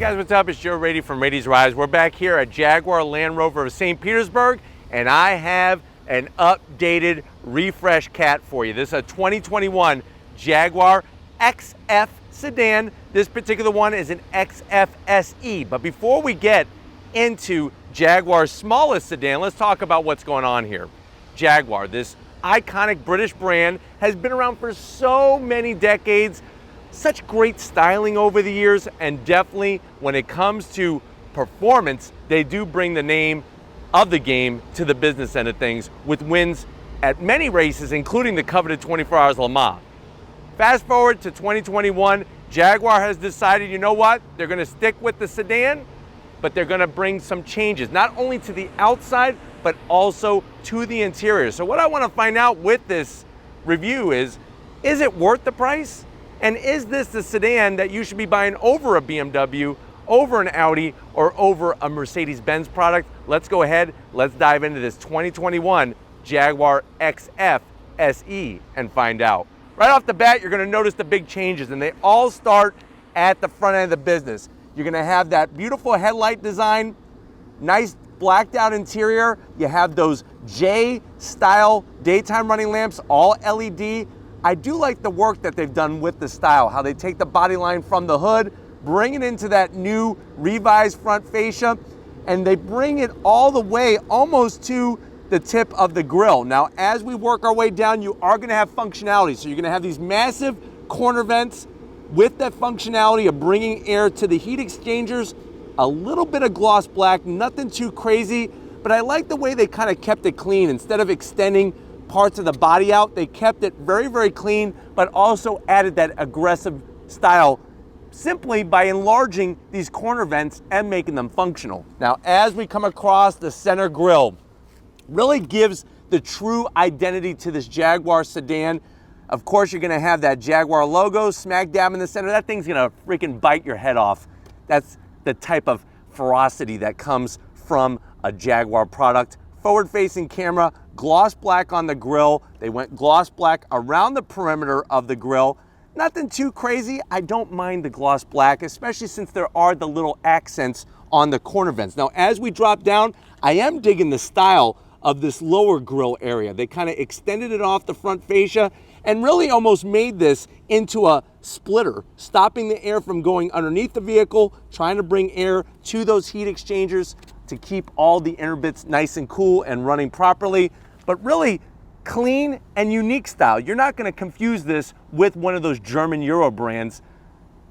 guys, what's up? It's Joe Rady from Rady's Rise. We're back here at Jaguar Land Rover of St. Petersburg, and I have an updated refresh cat for you. This is a 2021 Jaguar XF sedan. This particular one is an XF SE. But before we get into Jaguar's smallest sedan, let's talk about what's going on here. Jaguar, this iconic British brand, has been around for so many decades. Such great styling over the years, and definitely when it comes to performance, they do bring the name of the game to the business end of things with wins at many races, including the coveted 24 Hours Le Mans. Fast forward to 2021, Jaguar has decided, you know what? They're gonna stick with the sedan, but they're gonna bring some changes, not only to the outside, but also to the interior. So what I wanna find out with this review is it worth the price? And is this the sedan that you should be buying over a BMW, over an Audi, or over a Mercedes-Benz product? Let's go ahead, let's dive into this 2021 Jaguar XF SE and find out. Right off the bat, you're gonna notice the big changes, and they all start at the front end of the business. You're gonna have that beautiful headlight design, nice blacked out interior. You have those J-style daytime running lamps, all LED. I do like the work that they've done with the style, how they take the body line from the hood, bring it into that new revised front fascia, and they bring it all the way almost to the tip of the grille. Now, as we work our way down, you are gonna have functionality. So you're gonna have these massive corner vents with that functionality of bringing air to the heat exchangers, a little bit of gloss black, nothing too crazy, but I like the way they kind of kept it clean. Instead of extending parts of the body out, they kept it very, very clean, but also added that aggressive style simply by enlarging these corner vents and making them functional. Now, as we come across the center grille, really gives the true identity to this Jaguar sedan. Of course, you're gonna have that Jaguar logo smack dab in the center. That thing's gonna freaking bite your head off. That's the type of ferocity that comes from a Jaguar product. Forward-facing camera, gloss black on the grille. They went gloss black around the perimeter of the grille. Nothing too crazy. I don't mind the gloss black, especially since there are the little accents on the corner vents. Now, as we drop down, I am digging the style of this lower grille area. They kind of extended it off the front fascia and really almost made this into a splitter, stopping the air from going underneath the vehicle, trying to bring air to those heat exchangers to keep all the inner bits nice and cool and running properly, but really clean and unique style. You're not gonna confuse this with one of those German Euro brands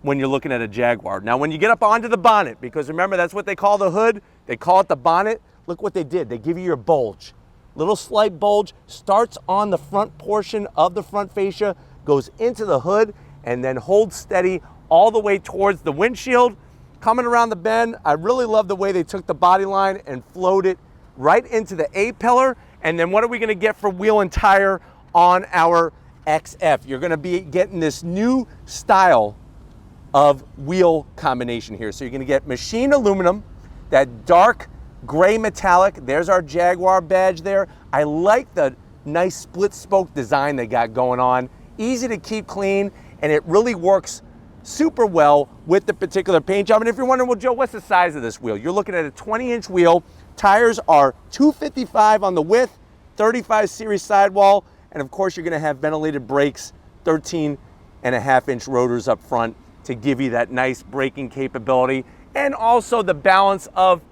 when you're looking at a Jaguar. Now, when you get up onto the bonnet, because remember, that's what they call the hood, they call it the bonnet, look what they did. They give you your bulge. Little slight bulge, starts on the front portion of the front fascia, goes into the hood, and then holds steady all the way towards the windshield. Coming around the bend, I really love the way they took the body line and flowed it right into the A-pillar. And then what are we gonna get for wheel and tire on our XF? You're gonna be getting this new style of wheel combination here. So you're gonna get machined aluminum, that dark gray metallic. There's our Jaguar badge there. I like the nice split spoke design they got going on. Easy to keep clean, and it really works super well with the particular paint job. And if you're wondering, well, Joe, what's the size of this wheel? You're looking at a 20-inch wheel. Tires are 255 on the width, 35 series sidewall, and of course you're gonna have ventilated brakes, 13.5-inch rotors up front to give you that nice braking capability, and also the balance of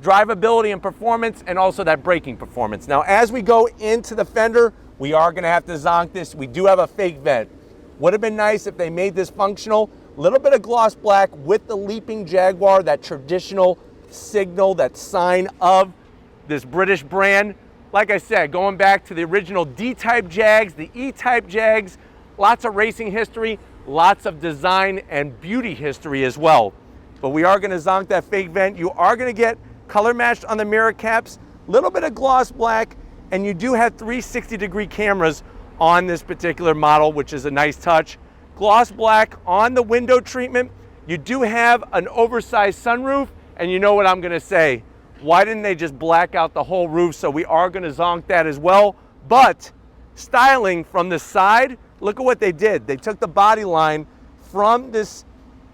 drivability and performance, and also that braking performance. Now, as we go into the fender, we are gonna have to zonk this. We do have a fake vent. Would have been nice if they made this functional. A little bit of gloss black with the leaping Jaguar, that traditional signal, that sign of this British brand. Like I said, going back to the original D-type Jags, the E-type Jags, lots of racing history, lots of design and beauty history as well. But we are gonna zonk that fake vent. You are gonna get color matched on the mirror caps, a little bit of gloss black, and you do have 360-degree cameras on this particular model, which is a nice touch. Gloss black on the window treatment. You do have an oversized sunroof, and you know what I'm gonna say. Why didn't they just black out the whole roof? So we are gonna zonk that as well. But styling from the side, look at what they did. They took the body line from this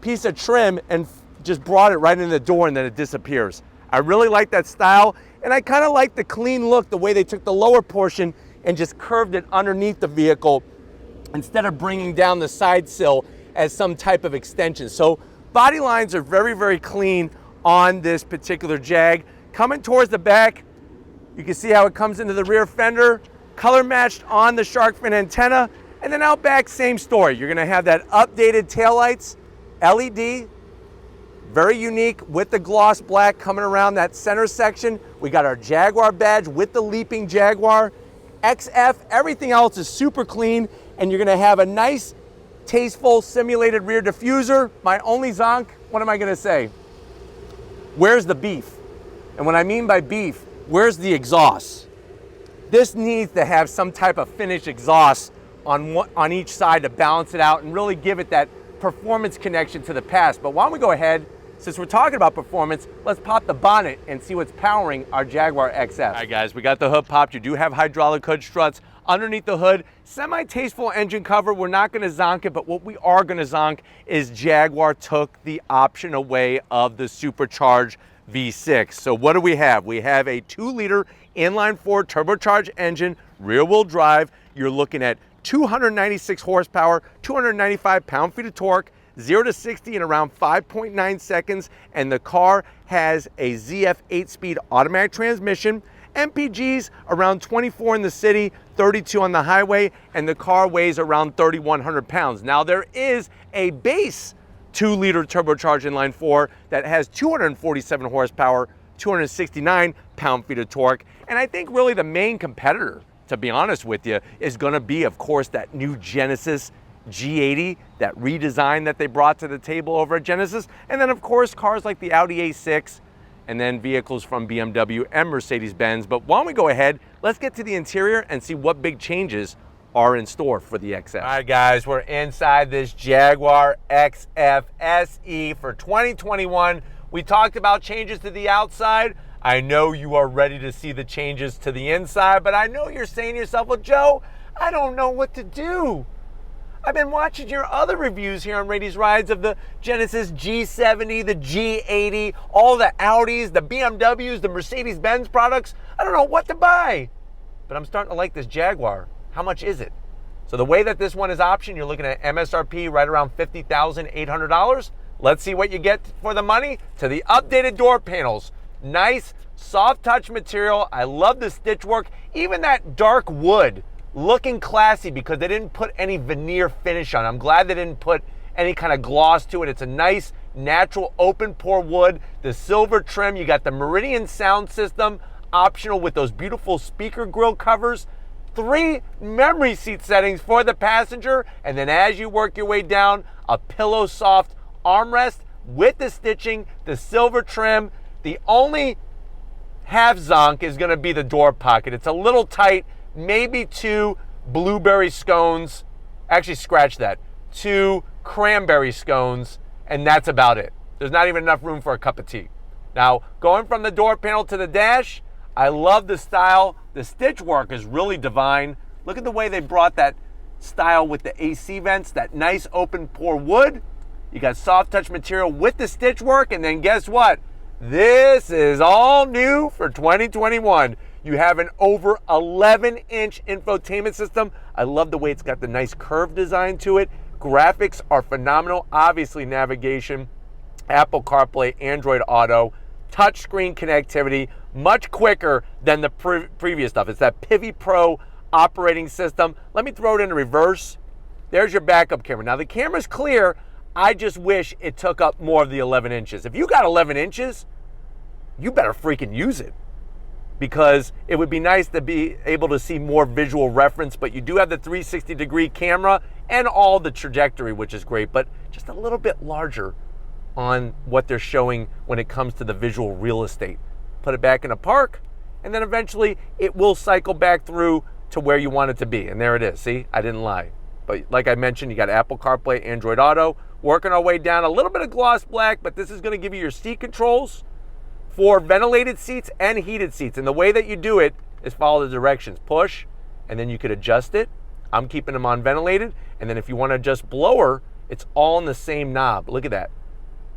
piece of trim and just brought it right in the door and then it disappears. I really like that style, and I kind of like the clean look, the way they took the lower portion and just curved it underneath the vehicle instead of bringing down the side sill as some type of extension. So body lines are very, very clean on this particular Jag. Coming towards the back, you can see how it comes into the rear fender, color matched on the shark fin antenna, and then out back, same story. You're gonna have that updated taillights, LED, very unique with the gloss black coming around that center section. We got our Jaguar badge with the leaping Jaguar XF. Everything else is super clean, and you're gonna have a nice, tasteful, simulated rear diffuser. My only zonk, what am I gonna say? Where's the beef? And what I mean by beef, where's the exhaust? This needs to have some type of finished exhaust on each side to balance it out and really give it that performance connection to the past. But why don't we go ahead, since we're talking about performance, let's pop the bonnet and see what's powering our Jaguar XF. All right guys, we got the hood popped. You do have hydraulic hood struts underneath the hood. Semi-tasteful engine cover. We're not gonna zonk it, but what we are gonna zonk is Jaguar took the option away of the supercharged V6. So what do we have? We have a 2-liter inline-4 turbocharged engine, rear-wheel drive. You're looking at 296 horsepower, 295 pound-feet of torque, 0 to 60 in around 5.9 seconds, and the car has a ZF 8-speed automatic transmission. MPGs around 24 in the city, 32 on the highway, and the car weighs around 3,100 pounds. Now there is a base 2-liter turbocharged inline-4 that has 247 horsepower, 269 pound-feet of torque, and I think really the main competitor, to be honest with you, is gonna be, of course, that new Genesis G80, that redesign that they brought to the table over at Genesis, and then of course cars like the Audi A6, and then vehicles from BMW and Mercedes-Benz. But why don't we go ahead, let's get to the interior and see what big changes are in store for the XF. All right guys, we're inside this Jaguar XF SE for 2021. We talked about changes to the outside. I know you are ready to see the changes to the inside, but I know you're saying to yourself, well, Joe, I don't know what to do. I've been watching your other reviews here on Rady's Rides of the Genesis G70, the G80, all the Audis, the BMWs, the Mercedes-Benz products. I don't know what to buy, but I'm starting to like this Jaguar. How much is it? So the way that this one is optioned, you're looking at MSRP right around $50,800. Let's see what you get for the money. To the updated door panels. Nice, soft touch material. I love the stitch work. Even that dark wood, looking classy because they didn't put any veneer finish on. I'm glad they didn't put any kind of gloss to it. It's a nice, natural, open pore wood. The silver trim, you got the Meridian sound system, optional with those beautiful speaker grille covers. 3 memory seat settings for the passenger, and then as you work your way down, a pillow soft armrest with the stitching, the silver trim. The only half zonk is gonna be the door pocket. It's a little tight, maybe 2 blueberry scones, actually scratch that, 2 cranberry scones, and that's about it. There's not even enough room for a cup of tea. Now, going from the door panel to the dash, I love the style. The stitch work is really divine. Look at the way they brought that style with the AC vents, that nice open pore wood. You got soft touch material with the stitch work, and then guess what? This is all new for 2021. You have an over 11-inch infotainment system. I love the way it's got the nice curved design to it. Graphics are phenomenal. Obviously navigation, Apple CarPlay, Android Auto, touchscreen connectivity, much quicker than the previous stuff. It's that Pivi Pro operating system. Let me throw it into reverse. There's your backup camera. Now the camera's clear. I just wish it took up more of the 11 inches. If you got 11 inches, you better freaking use it, because it would be nice to be able to see more visual reference, but you do have the 360-degree camera and all the trajectory, which is great, but just a little bit larger on what they're showing when it comes to the visual real estate. Put it back in a park, and then eventually it will cycle back through to where you want it to be. And there it is. See, I didn't lie. But like I mentioned, you got Apple CarPlay, Android Auto. Working our way down, a little bit of gloss black, but this is going to give you your seat controls for ventilated seats and heated seats. And the way that you do it is follow the directions. Push, and then you could adjust it. I'm keeping them on ventilated. And then if you want to adjust blower, it's all in the same knob. Look at that.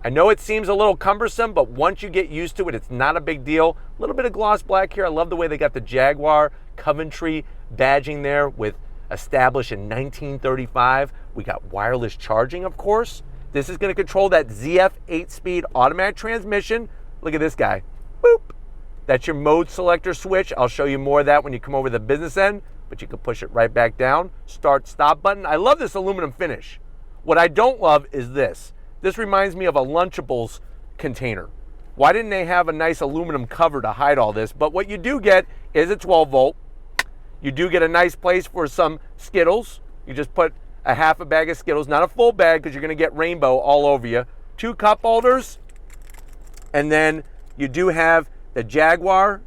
I know it seems a little cumbersome, but once you get used to it, it's not a big deal. A little bit of gloss black here. I love the way they got the Jaguar Coventry badging there with established in 1935. We got wireless charging, of course. This is going to control that ZF 8-speed automatic transmission. Look at this guy. Boop. That's your mode selector switch. I'll show you more of that when you come over the business end, but you can push it right back down. Start, stop button. I love this aluminum finish. What I don't love is this. This reminds me of a Lunchables container. Why didn't they have a nice aluminum cover to hide all this? But what you do get is a 12 volt. You do get a nice place for some Skittles. You just put a half a bag of Skittles, not a full bag because you're going to get rainbow all over you. 2 cup holders. And then you do have the Jaguar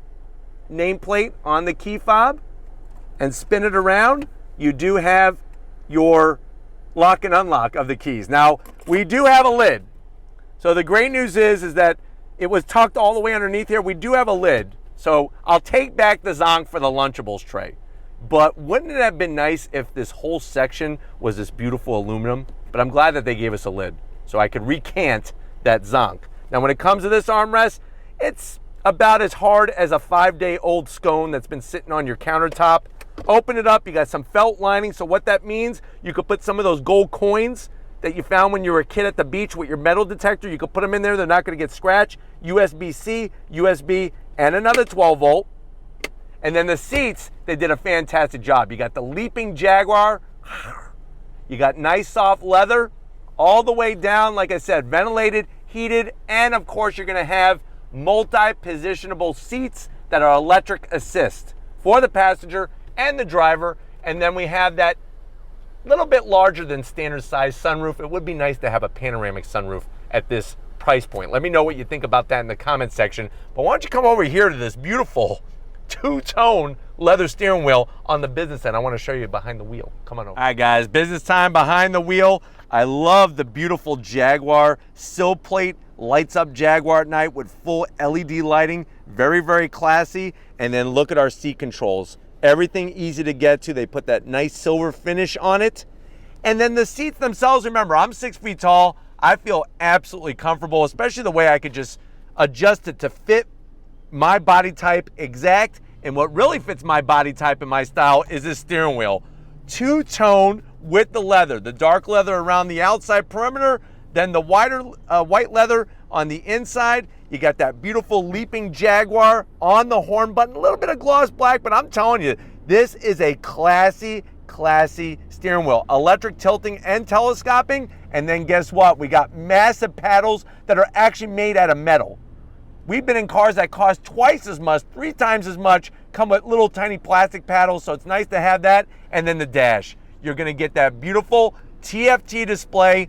nameplate on the key fob. And spin it around. You do have your lock and unlock of the keys. Now, we do have a lid. So the great news is that it was tucked all the way underneath here. We do have a lid. So I'll take back the zonk for the Lunchables tray. But wouldn't it have been nice if this whole section was this beautiful aluminum? But I'm glad that they gave us a lid so I could recant that zonk. Now, when it comes to this armrest, it's about as hard as a 5-day-old scone that's been sitting on your countertop. Open it up, you got some felt lining. So what that means, you could put some of those gold coins that you found when you were a kid at the beach with your metal detector. You could put them in there, they're not gonna get scratched. USB-C, USB, and another 12 volt. And then the seats, they did a fantastic job. You got the leaping Jaguar, you got nice soft leather, all the way down, like I said, ventilated, heated, and of course you're gonna have multi-positionable seats that are electric assist for the passenger and the driver. And then we have that little bit larger than standard size sunroof. It would be nice to have a panoramic sunroof at this price point. Let me know what you think about that in the comments section. But why don't you come over here to this beautiful two-tone leather steering wheel on the business end. I want to show you behind the wheel. Come on over. All right, guys, business time behind the wheel. I love the beautiful Jaguar sill plate, lights up Jaguar at night with full LED lighting. Very, very classy. And then look at our seat controls. Everything easy to get to. They put that nice silver finish on it. And then the seats themselves, remember, I'm 6 feet tall. I feel absolutely comfortable, especially the way I could just adjust it to fit my body type exact. And what really fits my body type and my style is this steering wheel. Two-tone with the leather. The dark leather around the outside perimeter, then the wider white leather on the inside. You got that beautiful leaping Jaguar on the horn button. A little bit of gloss black, but I'm telling you, this is a classy steering wheel. Electric tilting and telescoping. And then guess what? We got massive paddles that are actually made out of metal. We've been in cars that cost twice as much, 3 times as much, come with little tiny plastic paddles, so it's nice to have that. And then the dash. You're gonna get that beautiful TFT display.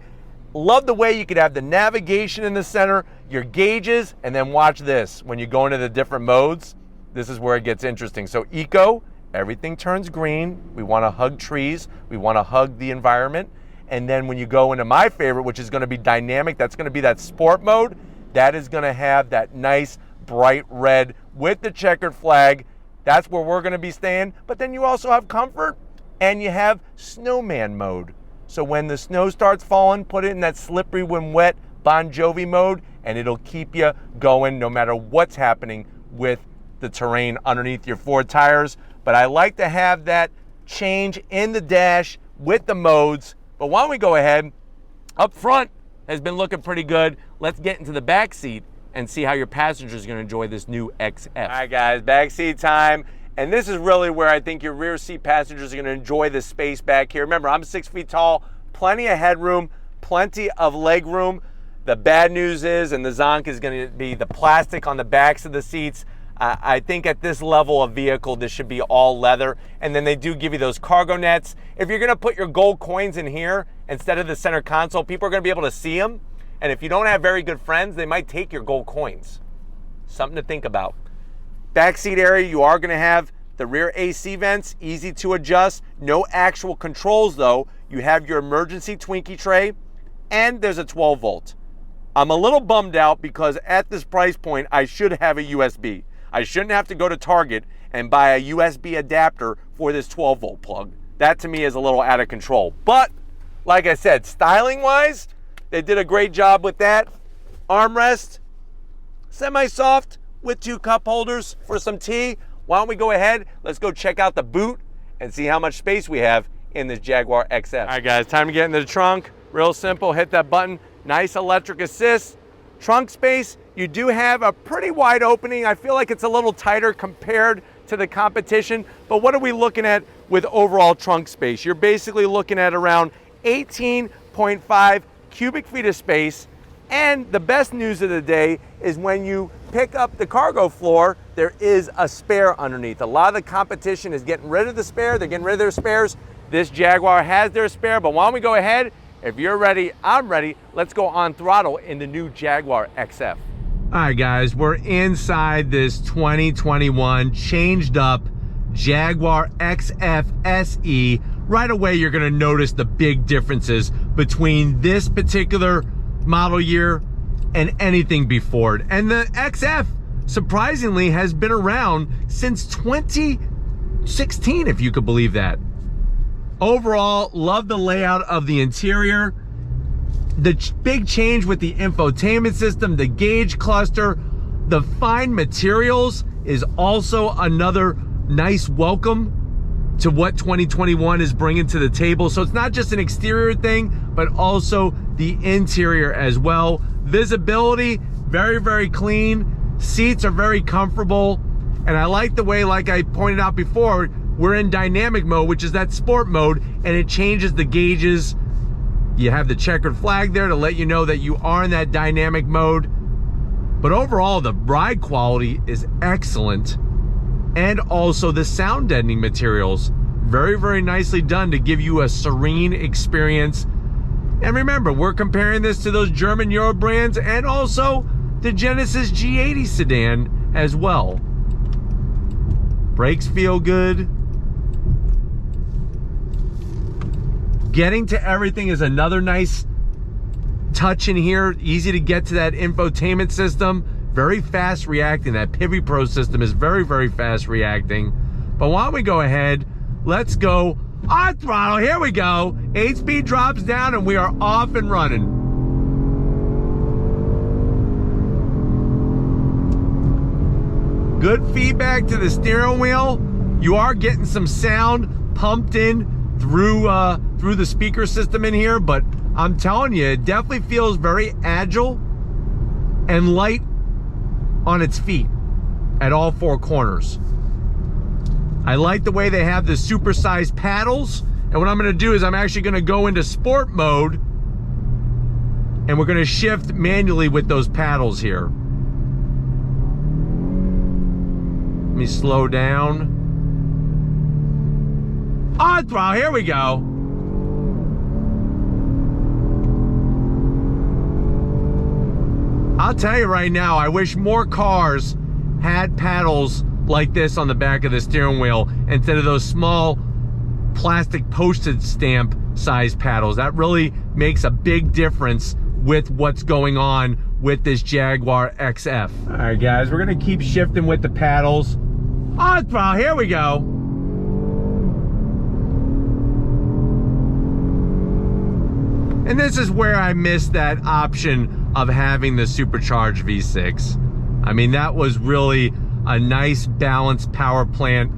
Love the way you could have the navigation in the center, your gauges, and then watch this. When you go into the different modes, this is where it gets interesting. So eco, everything turns green. We wanna hug trees. We wanna hug the environment. And then when you go into my favorite, which is gonna be dynamic, that's gonna be that sport mode. That is gonna have that nice bright red with the checkered flag. That's where we're gonna be staying. But then you also have comfort and you have snowman mode. So when the snow starts falling, put it in that slippery when wet Bon Jovi mode and it'll keep you going no matter what's happening with the terrain underneath your 4 tires. But I like to have that change in the dash with the modes. But why don't we go ahead, up front has been looking pretty good. Let's get into the back seat and see how your passengers are gonna enjoy this new XF. All right, guys, back seat time. And this is really where I think your rear seat passengers are gonna enjoy the space back here. Remember, I'm 6 feet tall, plenty of headroom, plenty of leg room. The bad news is, and the zonk is gonna be the plastic on the backs of the seats. I think at this level of vehicle, this should be all leather. And then they do give you those cargo nets. If you're gonna put your gold coins in here instead of the center console, people are gonna be able to see them. And if you don't have very good friends, they might take your gold coins. Something to think about. Back seat area, you are gonna have the rear AC vents, easy to adjust. No actual controls though. You have your emergency Twinkie tray, and there's a 12 volt. I'm a little bummed out because at this price point, I should have a USB. I shouldn't have to go to Target and buy a USB adapter for this 12 volt plug. That to me is a little out of control. But like I said, styling wise, they did a great job with that. armrest, semi-soft with 2 cup holders for some tea. Why don't we go ahead, let's go check out the boot and see how much space we have in this Jaguar XF. All right guys, time to get into the trunk. Real simple, hit that button. Nice electric assist. Trunk space, you do have a pretty wide opening. I feel like it's a little tighter compared to the competition, but what are we looking at with overall trunk space? You're basically looking at around 18.5 cubic feet of space. And the best news of the day is when you pick up the cargo floor, there is a spare underneath. A lot of the competition is getting rid of the spare. They're getting rid of their spares. This Jaguar has their spare, but why don't we go ahead? If you're ready, I'm ready. Let's go on throttle in the new Jaguar XF. All right, guys, we're inside this 2021 changed up Jaguar XF SE. Right away, you're gonna notice the big differences between this particular model year and anything before it. And the XF, surprisingly, has been around since 2016, if you could believe that. Overall, love the layout of the interior. The big change with the infotainment system, the gauge cluster, the fine materials is also another nice welcome to what 2021 is bringing to the table. So it's not just an exterior thing, but also the interior as well. Visibility, very, very clean. Seats are very comfortable. And I like the way, like I pointed out before, we're in dynamic mode, which is that sport mode, and it changes the gauges. You have the checkered flag there to let you know that you are in that dynamic mode. But overall, the ride quality is excellent. And also the sound deadening materials, very, very nicely done to give you a serene experience. And remember, we're comparing this to those German Euro brands and also the Genesis G80 sedan as well. Brakes feel good. Getting to everything is another nice touch in here. Easy to get to that infotainment system. Very fast reacting. That Pivi Pro system is very, very fast reacting. But why don't we go ahead, let's go on throttle. Here we go. 8-speed drops down and we are off and running. Good feedback to the steering wheel. You are getting some sound pumped in through the speaker system in here, but I'm telling you, it definitely feels very agile and light on its feet at all 4 corners. I like the way they have the supersized paddles, and what I'm going to do is I'm actually going to go into sport mode and we're going to shift manually with those paddles here. Let me slow down. On throttle, here we go. I'll tell you right now, I wish more cars had paddles like this on the back of the steering wheel instead of those small plastic postage stamp size paddles. That really makes a big difference with what's going on with this Jaguar XF. All right, guys, we're gonna keep shifting with the paddles. On throttle, here we go. And this is where I missed that option of having the supercharged V6. I mean, that was really a nice balanced power plant,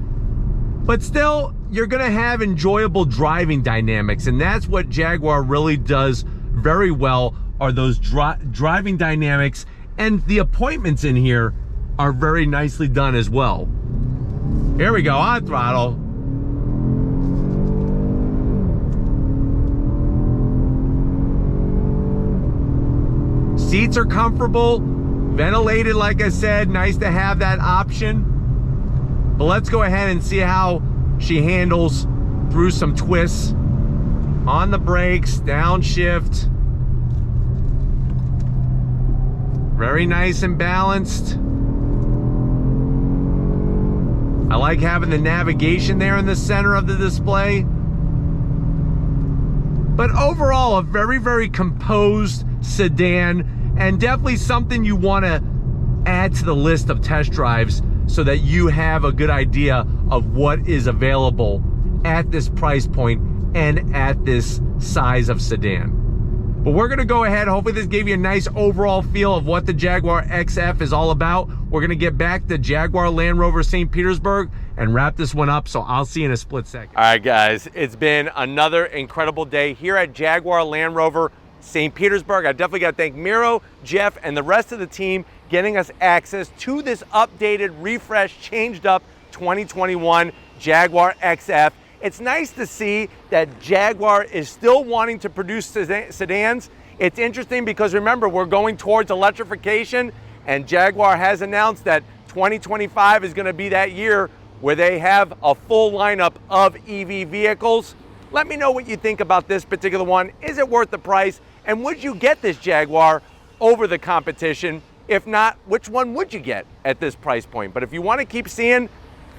but still, you're gonna have enjoyable driving dynamics, and that's what Jaguar really does very well, are those driving dynamics, and the appointments in here are very nicely done as well. Here we go, on throttle. Seats are comfortable, ventilated, like I said, nice to have that option. But let's go ahead and see how she handles through some twists. On the brakes, downshift. Very nice and balanced. I like having the navigation there in the center of the display. But overall, a very, very composed sedan, and definitely something you want to add to the list of test drives so that you have a good idea of what is available at this price point and at this size of sedan. But we're gonna go ahead, hopefully this gave you a nice overall feel of what the Jaguar XF is all about. We're gonna get back to Jaguar Land Rover St. Petersburg and wrap this one up, so I'll see you in a split second. All right, guys, it's been another incredible day here at Jaguar Land Rover St. Petersburg. I definitely gotta thank Miro, Jeff, and the rest of the team getting us access to this updated, refreshed, changed up 2021 Jaguar XF. It's nice to see that Jaguar is still wanting to produce sedans. It's interesting because remember, we're going towards electrification, and Jaguar has announced that 2025 is gonna be that year where they have a full lineup of EV vehicles. Let me know what you think about this particular one. Is it worth the price? And would you get this Jaguar over the competition? If not, which one would you get at this price point? But if you wanna keep seeing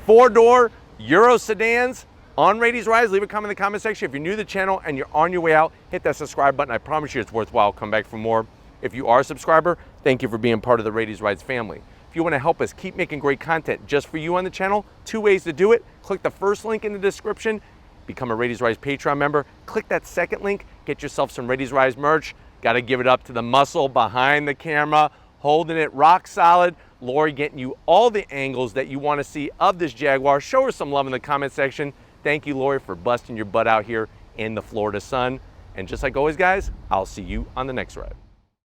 four-door Euro sedans on Rady's Rise, leave a comment in the comment section. If you're new to the channel and you're on your way out, hit that subscribe button. I promise you it's worthwhile. Come back for more. If you are a subscriber, thank you for being part of the Rady's Rise family. If you want to help us keep making great content just for you on the channel, 2 ways to do it. Click the first link in the description, become a Rady's Rise Patreon member. Click that second link, get yourself some Rady's Rise merch. Got to give it up to the muscle behind the camera, holding it rock solid. Lori getting you all the angles that you want to see of this Jaguar. Show her some love in the comment section. Thank you, Lori, for busting your butt out here in the Florida sun. And just like always, guys, I'll see you on the next ride.